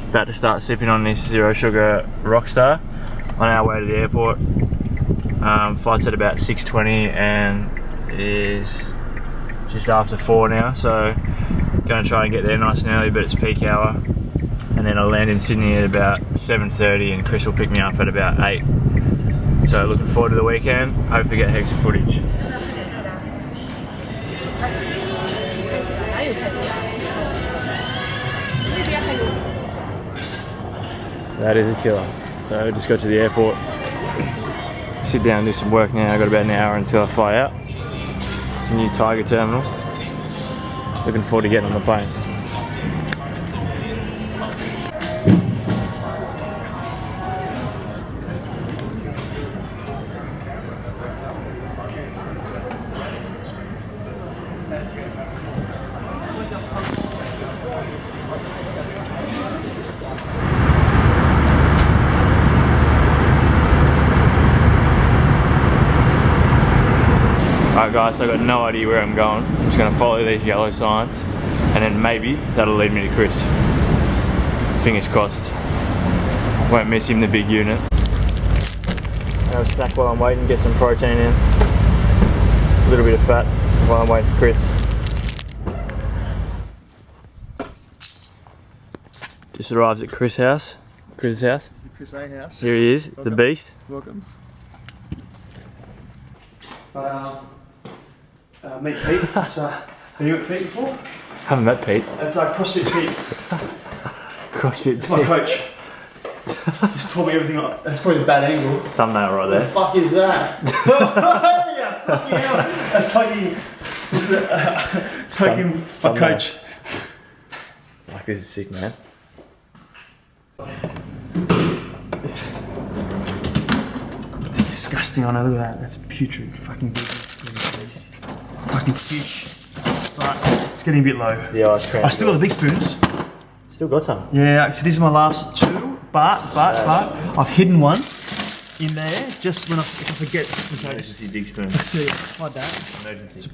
About to start sipping on this zero sugar Rockstar on our way to the airport. Flight's at about 6:20 and it is just after 4 now, so going to try and get there nice and early, but it's peak hour. And then I'll land in Sydney at about 7:30 and Chris will pick me up at about 8. So looking forward to the weekend, hopefully get heaps of footage. That is a killer. So just got to the airport, sit down and do some work now. I've got about an hour until I fly out. It's a new Tiger terminal. Looking forward to getting on the plane. Alright guys, so I've got no idea where I'm going. I'm just going to follow these yellow signs and then maybe that'll lead me to Chris. Fingers crossed. Won't miss him, the big unit. Have a snack while I'm waiting, get some protein in. A little bit of fat while I'm waiting for Chris. Just arrived at Chris' house. Chris' house? It's the Chris A house. Here he is, Welcome. the beast. Welcome. Meet Pete. Have you met Pete before? Haven't met Pete. That's CrossFit Pete. CrossFit It's my coach. He's taught me everything. That's probably a bad angle. Thumbnail right there. What the fuck is that? Yeah, fucking hell. That's taking my coach. Like, this is sick, man. It's disgusting. I know. Look at that. That's putrid. Fucking fucking fish. But it's getting a bit low. The ice cream. I still got the big spoons. Still got some. Yeah, actually these are my last 2, but I've hidden one in there just when if I forget. This is your big spoon. Let's see, like that. Emergency.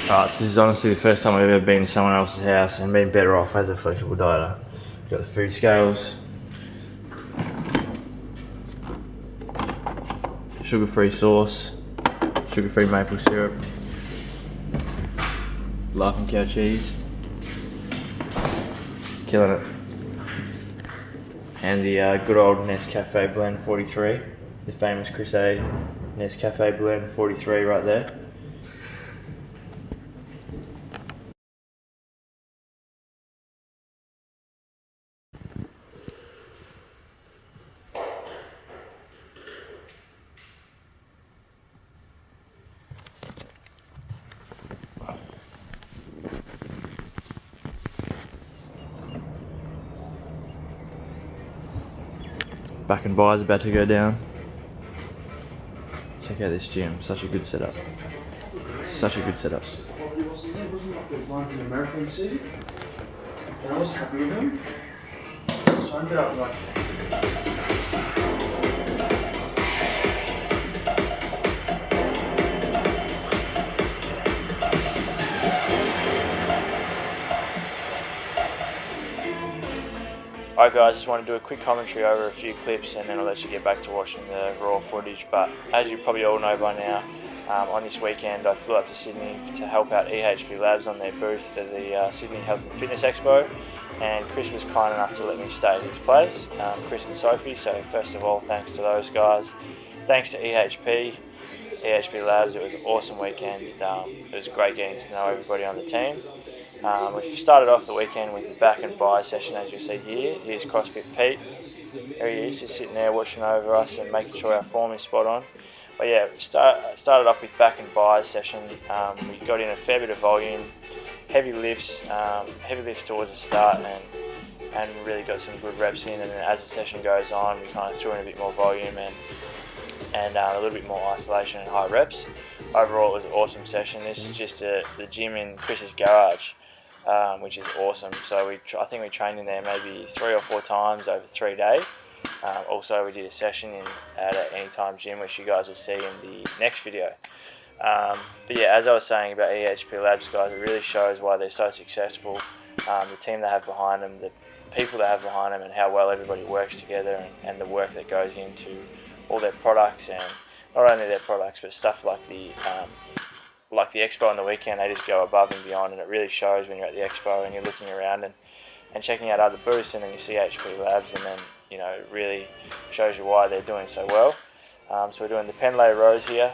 Alright, so this is honestly the first time I've ever been to someone else's house and been better off as a flexible dieter. Got the food scales. Sugar-free sauce. Sugar-free maple syrup. Laughing cow cheese. Killing it. And the good old Nescafe Blend 43. The famous Chris A Nescafe Blend 43 right there. Back and buys about to go down. Check out this gym, such a good setup. Such a good setup. It wasn't like the ones in America you see. And I was happy with them. So I ended up like. Alright guys, just want to do a quick commentary over a few clips and then I'll let you get back to watching the raw footage. But as you probably all know by now, on this weekend I flew up to Sydney to help out EHPlabs on their booth for the Sydney Health and Fitness Expo, and Chris was kind enough to let me stay at his place, Chris and Sophie, so first of all thanks to those guys. Thanks to EHPlabs, it was an awesome weekend. It was great getting to know everybody on the team. We've started off the weekend with the back and buy session, as you see here. Here's CrossFit Pete. There he is, just sitting there watching over us and making sure our form is spot on. But yeah, started off with back and buy session. We got in a fair bit of volume, heavy lifts towards the start, and really got some good reps in. And then as the session goes on, we kind of threw in a bit more volume and a little bit more isolation and high reps. Overall, it was an awesome session. This is just the gym in Chris's garage, which is awesome. So I think we trained in there maybe 3 or 4 times over 3 days. Also, we did a session at an Anytime Gym, which you guys will see in the next video. But yeah, as I was saying about EHPlabs, guys, it really shows why they're so successful. The team they have behind them, the people they have behind them and how well everybody works together, and the work that goes into all their products, and not only their products but stuff like the expo on the weekend. They just go above and beyond, and it really shows when you're at the expo and you're looking around and checking out other booths, and then you see EHPlabs, and then it really shows you why they're doing so well. So we're doing the Pendlay rows here.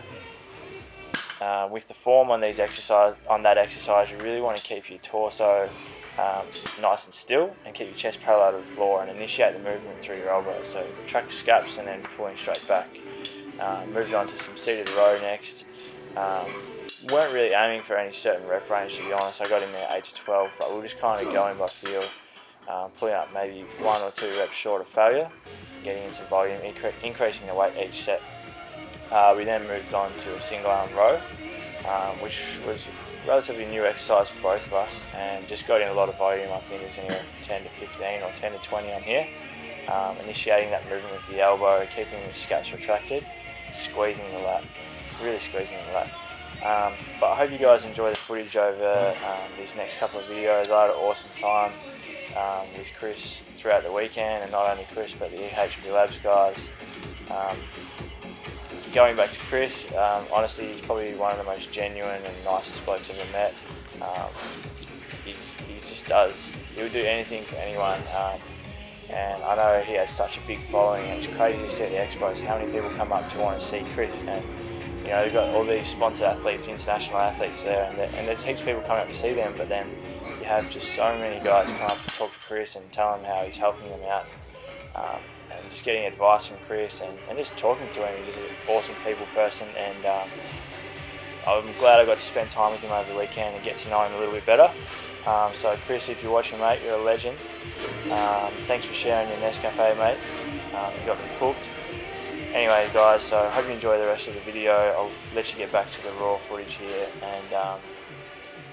With the form on that exercise, you really want to keep your torso nice and still, and keep your chest parallel to the floor, and initiate the movement through your elbows. So track your scaps and then pulling straight back. Moved on to some seated row next. Weren't really aiming for any certain rep range, to be honest. I got in there 8 to 12, but we were just kind of going by feel, pulling up maybe 1 or 2 reps short of failure, getting in some volume, increasing the weight each set. We then moved on to a single arm row, which was a relatively new exercise for both of us, and just got in a lot of volume. I think it was anywhere from 10 to 15 or 10 to 20 on here. Initiating that movement with the elbow, keeping the scaps retracted, squeezing the lat, really squeezing the lat. But I hope you guys enjoy the footage over these next couple of videos. I had an awesome time with Chris throughout the weekend, and not only Chris but the EHPlabs guys. Going back to Chris, honestly, he's probably one of the most genuine and nicest blokes I've ever met. He just does. He'll do anything for anyone. And I know he has such a big following, and it's crazy to see at the expos how many people come up to want to see Chris. And they've got all these sponsored athletes, international athletes there, and there's heaps of people coming up to see them, but then you have just so many guys come up to talk to Chris and tell him how he's helping them out. And just getting advice from Chris and just talking to him. He's just an awesome people person, and I'm glad I got to spend time with him over the weekend and get to know him a little bit better. So Chris, if you're watching, mate, you're a legend. Thanks for sharing your Nescafe, mate. You got me hooked. Anyway, guys, so I hope you enjoy the rest of the video. I'll let you get back to the raw footage here and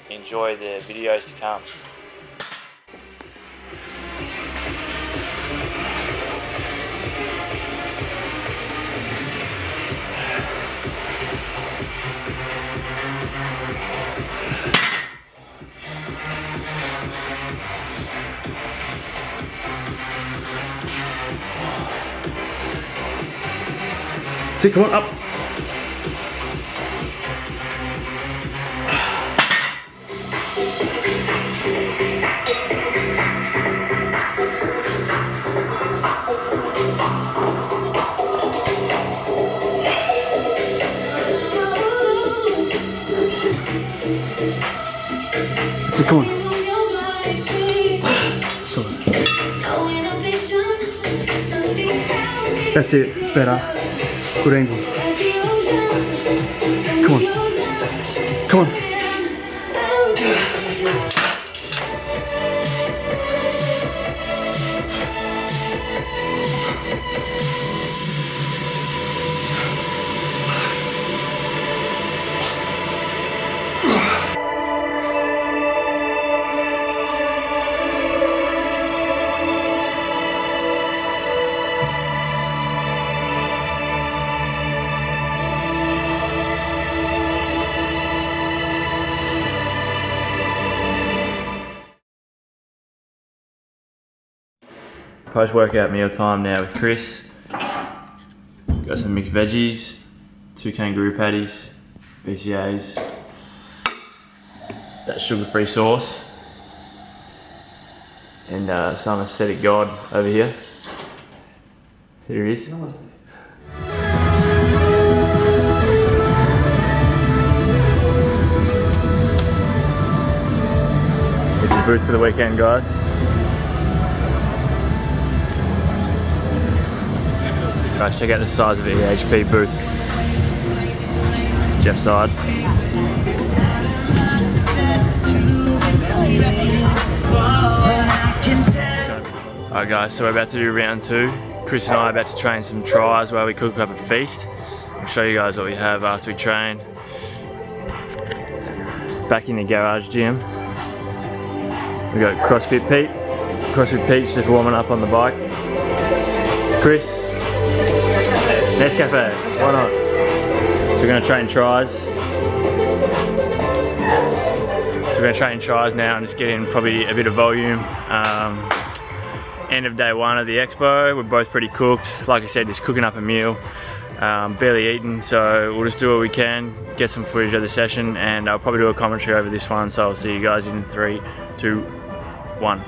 enjoy the videos to come. See, come on, up. See, come on. So. That's it, it's better. Good angle. Come on. Come on. Post-workout meal time now with Chris. Got some mixed veggies, 2 kangaroo patties, BCAs, that sugar-free sauce, and some aesthetic god over here. Here it is. Here's your booth for the weekend, guys. Guys, check out the size of the EHP booth. Jeff's side. Alright guys, so we're about to do round 2. Chris and I are about to train some tries while we cook up a feast. I'll show you guys what we have after we train. Back in the garage gym. We got CrossFit Pete. CrossFit Pete's just warming up on the bike. Chris. Nescafe, why not? So we're going to train tries. So we're going to train tries now and just get in probably a bit of volume. end of day one of the expo. We're both pretty cooked. Like I said, just cooking up a meal, barely eaten, so we'll just do what we can, get some footage of the session, and I'll probably do a commentary over this one, so I'll see you guys in 3, 2, 1.